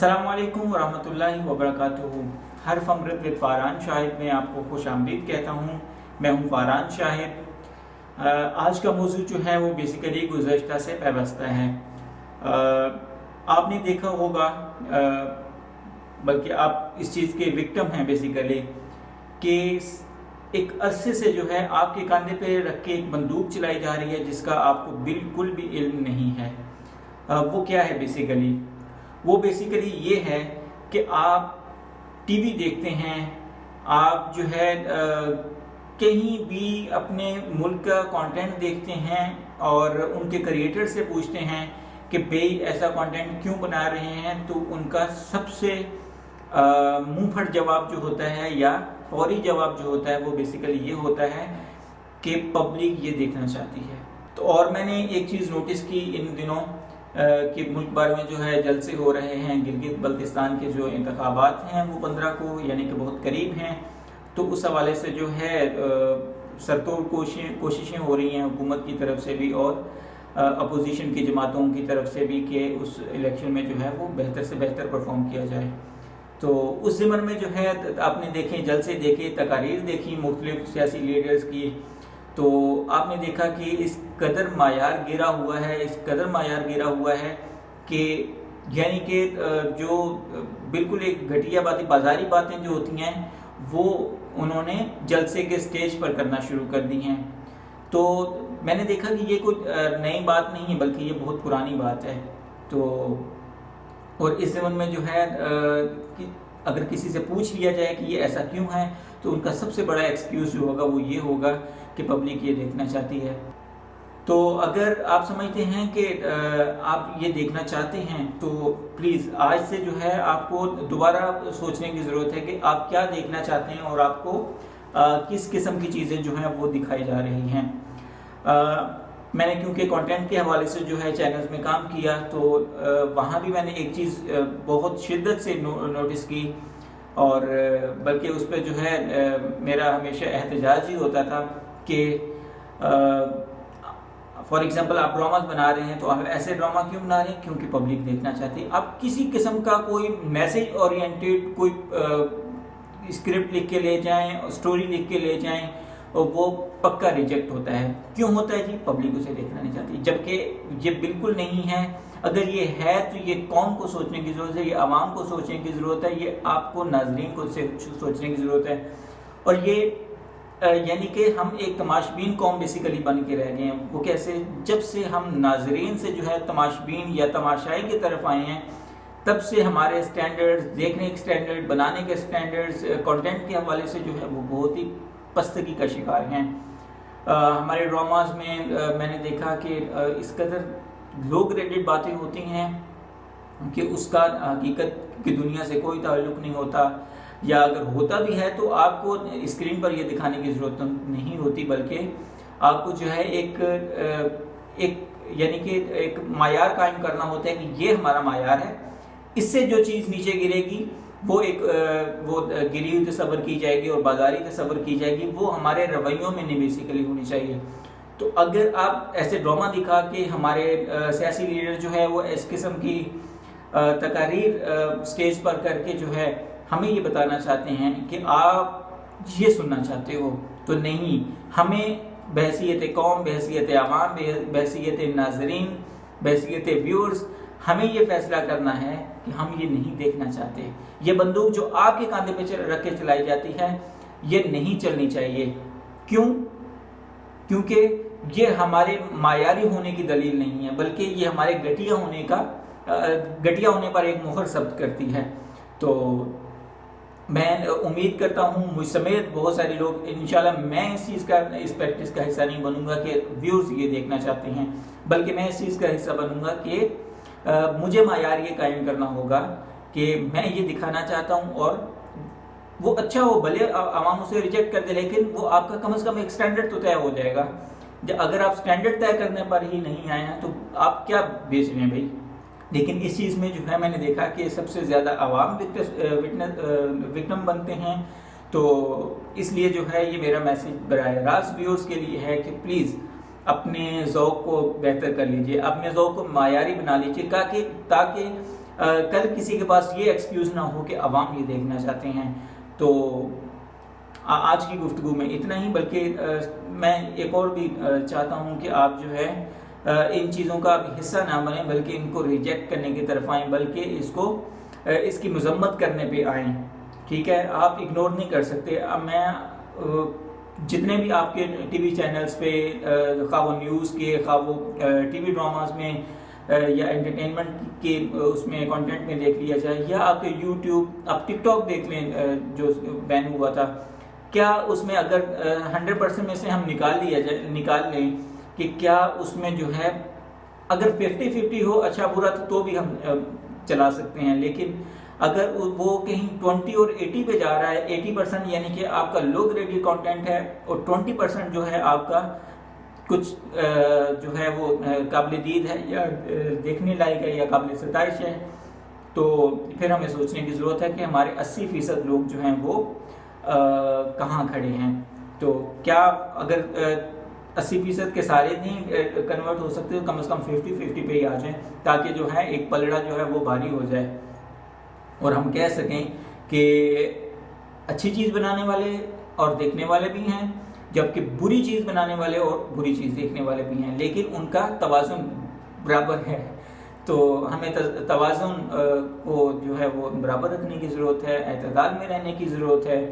अस्सलाम वालेकुम वरहमतुल्लाहि वबरकातुहू। हर फमरत विद फ़ारान शाहिद में आपको खुश आमदीद कहता हूँ। मैं हूँ फ़ारान शाहिद। आज का मौजू जो है वो बेसिकली गुज़श्ता से पैबस्ता है। आपने देखा होगा, बल्कि आप इस चीज़ के विक्टिम हैं बेसिकली, कि एक अरसे से जो है आपके कंधे पे रख के एक बंदूक चलाई जा रही है जिसका आपको बिल्कुल भी इल्म नहीं है। वो क्या है बेसिकली? वो बेसिकली ये है कि आप टीवी देखते हैं, आप जो है कहीं भी अपने मुल्क का कंटेंट देखते हैं और उनके क्रिएटर से पूछते हैं कि भाई ऐसा कंटेंट क्यों बना रहे हैं, तो उनका सबसे मुंह फट जवाब जो होता है या फौरी जवाब जो होता है वो बेसिकली ये होता है कि पब्लिक ये देखना चाहती है। तो और मैंने एक चीज़ नोटिस की इन दिनों कि मुल्क भर में जो है जलसे हो रहे हैं। गिलगित बल्तिस्तान के जो इंतखाबात हैं वो 15 को यानी कि बहुत करीब हैं, तो उस हवाले से जो है सरतोड़ कोशिशें हो रही हैं हुकूमत की तरफ से भी और अपोजिशन की जमातों की तरफ से भी कि उस इलेक्शन में जो है वो बेहतर से बेहतर परफॉर्म किया जाए। तो उस ज़मन में जो है आपने देखे जलसे देखे, तकारीर देखी मुख्तलिफ सियासी लीडर्स की, तो आपने देखा कि इस कदर मायार गिरा हुआ है कि यानी कि जो बिल्कुल एक घटिया बातें, बाजारी बातें जो होती हैं वो उन्होंने जलसे के स्टेज पर करना शुरू कर दी हैं। तो मैंने देखा कि ये कोई नई बात नहीं है, बल्कि ये बहुत पुरानी बात है। तो और इस ज़मन में जो है कि अगर किसी से पूछ लिया जाए कि ये ऐसा क्यों है, तो उनका सबसे बड़ा एक्सक्यूज़ जो होगा वो ये होगा कि पब्लिक ये देखना चाहती है। तो अगर आप समझते हैं कि आप ये देखना चाहते हैं, तो प्लीज़ आज से जो है आपको दोबारा सोचने की ज़रूरत है कि आप क्या देखना चाहते हैं और आपको किस किस्म की चीज़ें जो हैं वो दिखाई जा रही हैं। मैंने क्योंकि कंटेंट के हवाले से जो है चैनल्स में काम किया, तो वहाँ भी मैंने एक चीज़ बहुत शिद्दत से नोटिस की, और बल्कि उस पर जो है मेरा हमेशा एहतजाज ही होता था कि फॉर एग्जांपल आप ड्रामास बना रहे हैं, तो आप ऐसे ड्रामा क्यों बना रहे हैं? क्योंकि पब्लिक देखना चाहती है। आप किसी किस्म का कोई मैसेज ओरिएंटेड कोई स्क्रिप्ट लिख के ले जाएं, स्टोरी लिख के ले जाएं, और वो पक्का रिजेक्ट होता है। क्यों होता है जी? पब्लिक उसे देखना नहीं चाहती, जबकि ये बिल्कुल नहीं है। अगर ये है तो ये कौम को सोचने की ज़रूरत है, ये आवाम को सोचने की ज़रूरत है, ये आपको नाजरीन को सोचने की ज़रूरत है। और ये यानी कि हम एक तमाशबीन कौम बेसिकली बन के रह गए हैं। वो कैसे? जब से हम नाजरीन से जो है तमाशबीन या तमाशाई की तरफ आए हैं, तब से हमारे स्टैंडर्ड्स, देखने के स्टैंडर्ड, बनाने के स्टैंडर्ड्स, कंटेंट के हवाले से जो है वो बहुत ही पस्तगी का शिकार हैं। हमारे ड्रामाज में मैंने देखा कि इस कदर लो ग्रेडेड बातें होती हैं कि उसका हकीकत की दुनिया से कोई ताल्लुक़ नहीं होता, या अगर होता भी है तो आपको स्क्रीन पर ये दिखाने की ज़रूरत नहीं होती, बल्कि आपको जो है एक यानी कि एक मायार कायम करना होता है कि ये हमारा मायार है, इससे जो चीज़ नीचे गिरेगी वो वो गिरी हुई तस्वर की जाएगी और बाजारी तस्वर की जाएगी, वो हमारे रवैयों में नहीं बेसिकली होनी चाहिए। तो अगर आप ऐसे ड्रामा दिखा के हमारे सियासी लीडर जो है वो इस किस्म की तकारीर स्टेज पर करके जो है हमें ये बताना चाहते हैं कि आप ये सुनना चाहते हो, तो नहीं, हमें बहसीयत कौम, बहसीयत आवाम, बहसीयत नाजरीन, बहसीयत व्यूअर्स, हमें ये फैसला करना है कि हम ये नहीं देखना चाहते। ये बंदूक जो आपके कांधे पे रख के चलाई जाती है, ये नहीं चलनी चाहिए। क्यों? क्योंकि ये हमारे मायारी होने की दलील नहीं है, बल्कि ये हमारे घटिया होने पर एक मोहर सब्त करती है। तो मैं उम्मीद करता हूँ मुझ समेत बहुत सारे लोग, इंशाल्लाह मैं इस प्रैक्टिस का हिस्सा नहीं बनूंगा कि व्यूअर्स ये देखना चाहते हैं, बल्कि मैं इस चीज़ का हिस्सा बनूंगा कि मुझे मायार ये कायम करना होगा कि मैं ये दिखाना चाहता हूँ, और वो अच्छा हो, भले आवाम उसे रिजेक्ट कर दे, लेकिन वो आपका कम से कम एक स्टैंडर्ड तो तय हो जाएगा। अगर आप स्टैंडर्ड तय करने पर ही नहीं आए हैं तो आप क्या बेच रहे हैं भाई? लेकिन इस चीज़ में जो है मैंने देखा कि सबसे ज़्यादा आवाम विक्टिम बनते हैं। तो इसलिए जो है ये मेरा मैसेज बराह रास्त व्यूअर्स के लिए है कि प्लीज़ अपने ज़ौक़ को बेहतर कर लीजिए, अपने ज़ौक़ को मायारी बना लीजिए, ताकि کل کسی کے پاس یہ ایکسکیوز نہ ہو کہ عوام یہ دیکھنا چاہتے ہیں۔ تو آج کی گفتگو میں اتنا ہی، بلکہ میں ایک اور بھی چاہتا ہوں کہ آپ جو ہے ان چیزوں کا اب حصہ نہ بنیں، بلکہ ان کو ریجیکٹ کرنے کی طرف آئیں، بلکہ اس کی مذمت کرنے پہ آئیں، ٹھیک ہے؟ آپ اگنور نہیں کر سکتے۔ اب میں جتنے بھی آپ کے ٹی وی چینلز پہ، خواہ وہ نیوز کے، خواہ وہ ٹی وی ڈراماز میں یا انٹرٹینمنٹ کے اس میں کانٹینٹ میں دیکھ لیا جائے، یا آپ کے یوٹیوب، آپ ٹک ٹاک دیکھ لیں جو بین ہوا تھا، کیا اس میں اگر 100% میں سے ہم نکال لیں کہ کیا اس میں جو ہے اگر 50-50 ہو اچھا برا تو بھی ہم چلا سکتے ہیں، لیکن اگر وہ کہیں 20 اور 80 پہ جا رہا ہے، 80% یعنی کہ آپ کا لو گریڈ کانٹینٹ ہے اور 20% جو ہے آپ کا کچھ جو ہے وہ قابل دید ہے یا دیکھنے لائق ہے یا قابل ستائش ہے، تو پھر ہمیں سوچنے کی ضرورت ہے کہ ہمارے 80% لوگ جو ہیں وہ کہاں کھڑے ہیں۔ تو کیا اگر 80% کے سارے نہیں کنورٹ ہو سکتے تو کم از کم 50-50 پہ ہی آ جائیں، تاکہ جو ہے ایک پلڑا جو ہے وہ بھاری ہو جائے اور ہم کہہ سکیں کہ اچھی چیز بنانے والے اور دیکھنے والے بھی ہیں، جبکہ بری چیز بنانے والے اور بری چیز دیکھنے والے بھی ہیں، لیکن ان کا توازن برابر ہے۔ تو ہمیں توازن کو جو ہے وہ برابر رکھنے کی ضرورت ہے، اعتدال میں رہنے کی ضرورت ہے۔